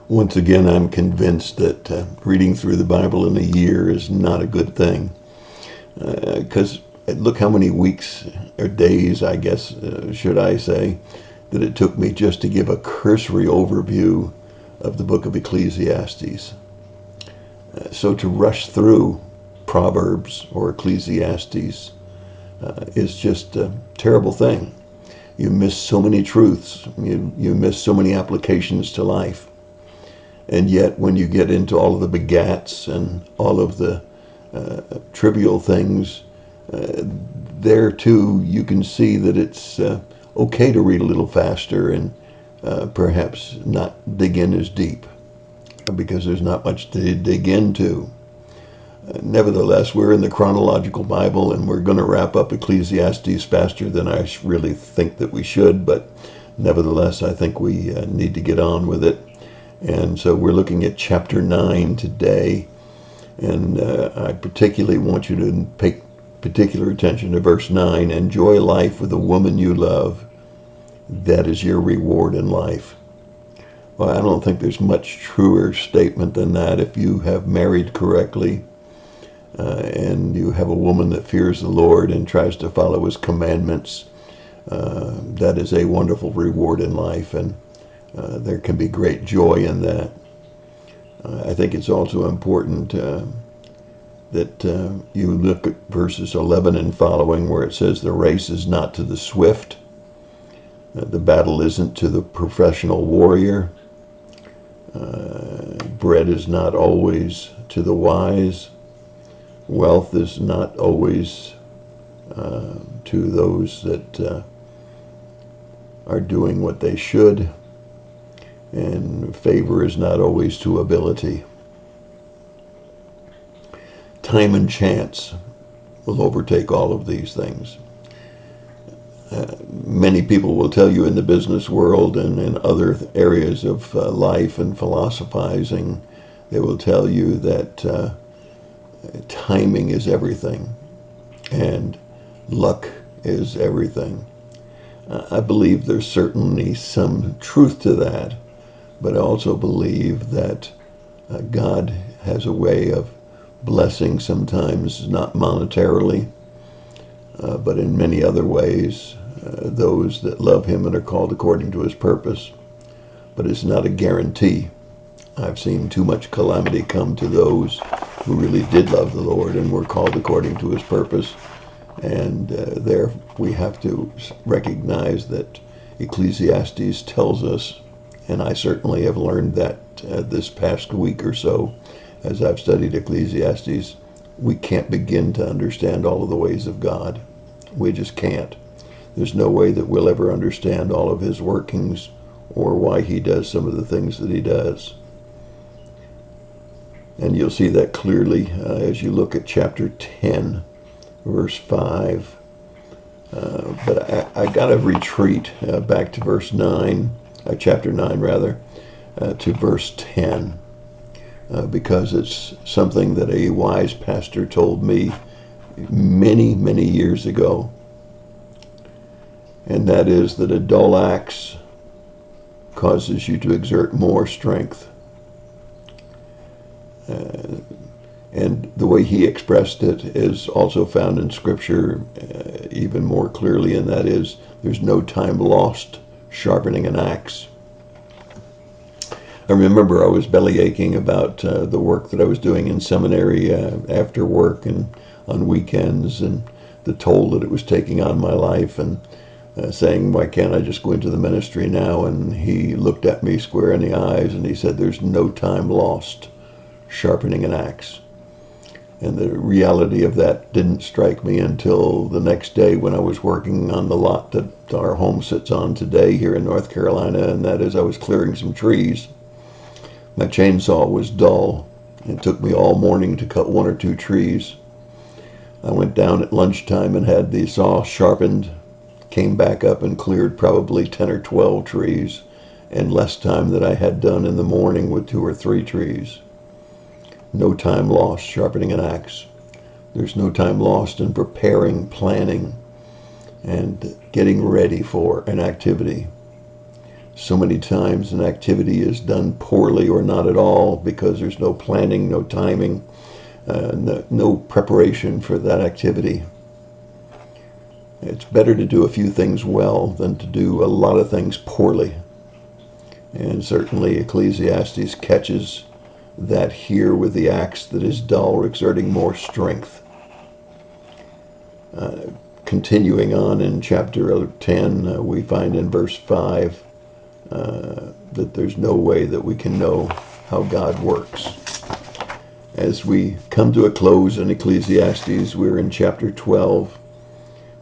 Once again, I'm convinced that reading through the Bible in a year is not a good thing. Because look how many weeks or days, I guess, should I say, that it took me just to give a cursory overview of the book of Ecclesiastes. So to rush through Proverbs or Ecclesiastes is just a terrible thing. You miss so many truths. You miss so many applications to life. And yet when you get into all of the begats and all of the trivial things, there too you can see that it's okay to read a little faster and perhaps not dig in as deep because there's not much to dig into. Nevertheless, we're in the chronological Bible, and we're going to wrap up Ecclesiastes faster than I really think that we should, but nevertheless, I think we need to get on with it. And so we're looking at chapter 9 today, and I particularly want you to pay particular attention to verse 9. Enjoy life with a woman you love. That is your reward in life. Well, I don't think there's much truer statement than that. If you have married correctly, and you have a woman that fears the Lord and tries to follow his commandments, that is a wonderful reward in life, and there can be great joy in that. I think it's also important that you look at verses 11 and following, where it says the race is not to the swift, the battle isn't to the professional warrior, bread is not always to the wise, wealth is not always to those that are doing what they should, and favor is not always to ability. Time and chance will overtake all of these things. Many people will tell you in the business world and in other areas of life and philosophizing, they will tell you that timing is everything and luck is everything. I believe there's certainly some truth to that, but I also believe that God has a way of blessing, sometimes not monetarily, but in many other ways, those that love him and are called according to his purpose. But it's not a guarantee. I've seen too much calamity come to those who really did love the Lord and were called according to his purpose. And there we have to recognize that Ecclesiastes tells us, and I certainly have learned that this past week or so as I've studied Ecclesiastes, we can't begin to understand all of the ways of God. We just can't. There's no way that we'll ever understand all of his workings or why he does some of the things that he does. And you'll see that clearly as you look at chapter 10, verse 5. But I got to retreat back to verse 9, chapter 9 rather, to verse 10, because it's something that a wise pastor told me many, many years ago. And that is that a dull axe causes you to exert more strength. And the way he expressed it is also found in Scripture even more clearly, and that is, there's no time lost sharpening an axe. I remember I was belly aching about the work that I was doing in seminary after work and on weekends, and the toll that it was taking on my life, and saying, why can't I just go into the ministry now? And he looked at me square in the eyes and he said, there's no time lost sharpening an axe. And the reality of that didn't strike me until the next day when I was working on the lot that our home sits on today here in North Carolina, and that is I was clearing some trees. My chainsaw was dull. It took me all morning to cut one or two trees. I went down at lunchtime and had the saw sharpened, came back up and cleared probably 10 or 12 trees in less time than I had done in the morning with 2 or 3 trees. No time lost sharpening an axe. There's no time lost in preparing, planning, and getting ready for an activity. So many times an activity is done poorly or not at all because there's no planning, no timing, no preparation for that activity. It's better to do a few things well than to do a lot of things poorly. And certainly Ecclesiastes catches that here with the axe that is dull, exerting more strength. Continuing on in chapter 10, we find in verse 5 that there's no way that we can know how God works. As we come to a close in Ecclesiastes, we're in chapter 12,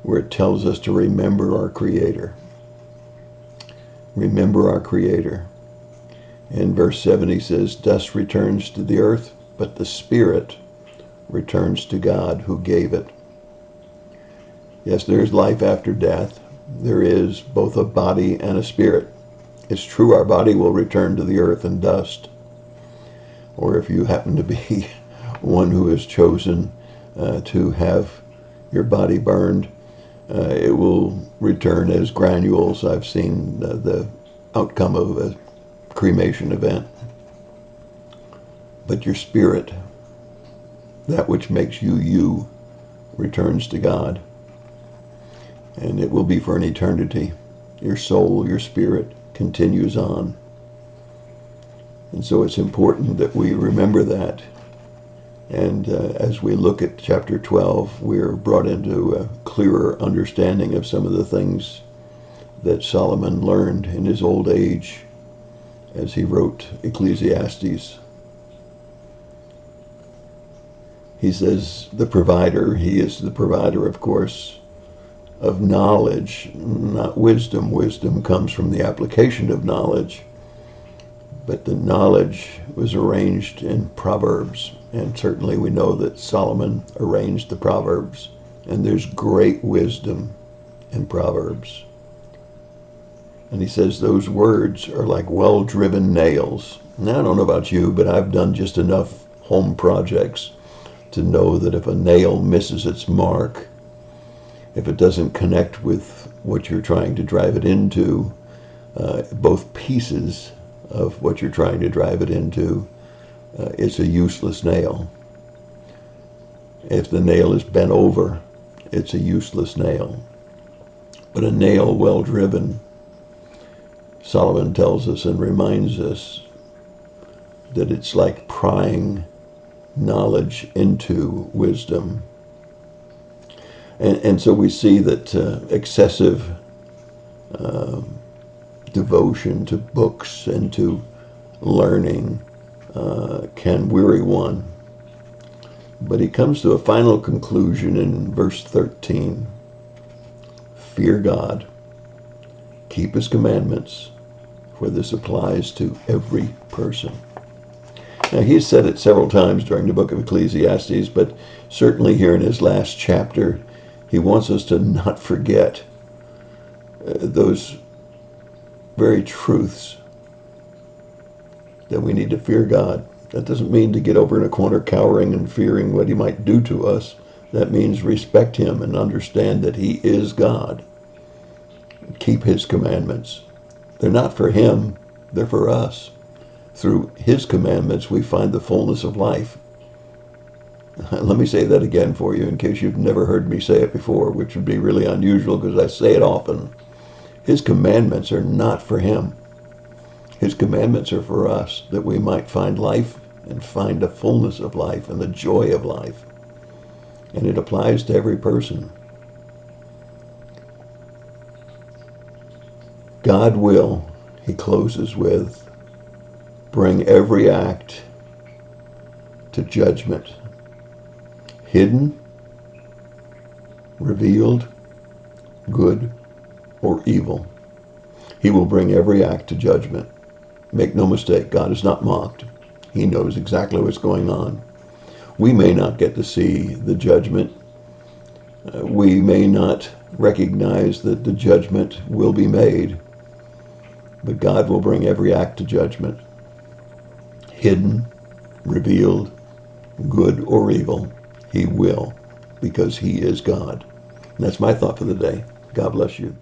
where it tells us to remember our Creator. Remember our Creator. In verse 7 he says, dust returns to the earth, but the spirit returns to God who gave it. Yes, there is life after death. There is both a body and a spirit. It's true our body will return to the earth and dust. Or if you happen to be one who has chosen to have your body burned, it will return as granules. I've seen the outcome of a cremation event. But your spirit, that which makes you you, returns to God. And it will be for an eternity. Your soul, your spirit continues on. And so it's important that we remember that. And as we look at chapter 12, we're brought into a clearer understanding of some of the things that Solomon learned in his old age as he wrote Ecclesiastes. He says the provider, he is the provider, of course, of knowledge, not wisdom. Wisdom comes from the application of knowledge. But the knowledge was arranged in Proverbs. And certainly we know that Solomon arranged the Proverbs. And there's great wisdom in Proverbs. And he says those words are like well-driven nails. Now, I don't know about you, but I've done just enough home projects to know that if a nail misses its mark, if it doesn't connect with what you're trying to drive it into, both pieces of what you're trying to drive it into, it's a useless nail. If the nail is bent over, it's a useless nail. But a nail well driven, Solomon tells us and reminds us that it's like prying knowledge into wisdom. And so we see that excessive devotion to books and to learning can weary one. But he comes to a final conclusion in verse 13. Fear God, keep his commandments, for this applies to every person. Now, he's said it several times during the book of Ecclesiastes, but certainly here in his last chapter, he wants us to not forget those very truths that we need to fear God. That doesn't mean to get over in a corner cowering and fearing what he might do to us. That means respect him and understand that he is God. Keep his commandments. They're not for him, they're for us. Through his commandments we find the fullness of life. Let me say that again for you in case you've never heard me say it before, which would be really unusual because I say it often. His commandments are not for him. His commandments are for us, that we might find life and find a fullness of life and the joy of life. And it applies to every person. God will, he closes with, bring every act to judgment. Hidden, revealed, good, or evil. He will bring every act to judgment. Make no mistake, God is not mocked. He knows exactly what's going on. We may not get to see the judgment. We may not recognize that the judgment will be made. But God will bring every act to judgment. Hidden, revealed, good or evil. He will, because he is God. And that's my thought for the day. God bless you.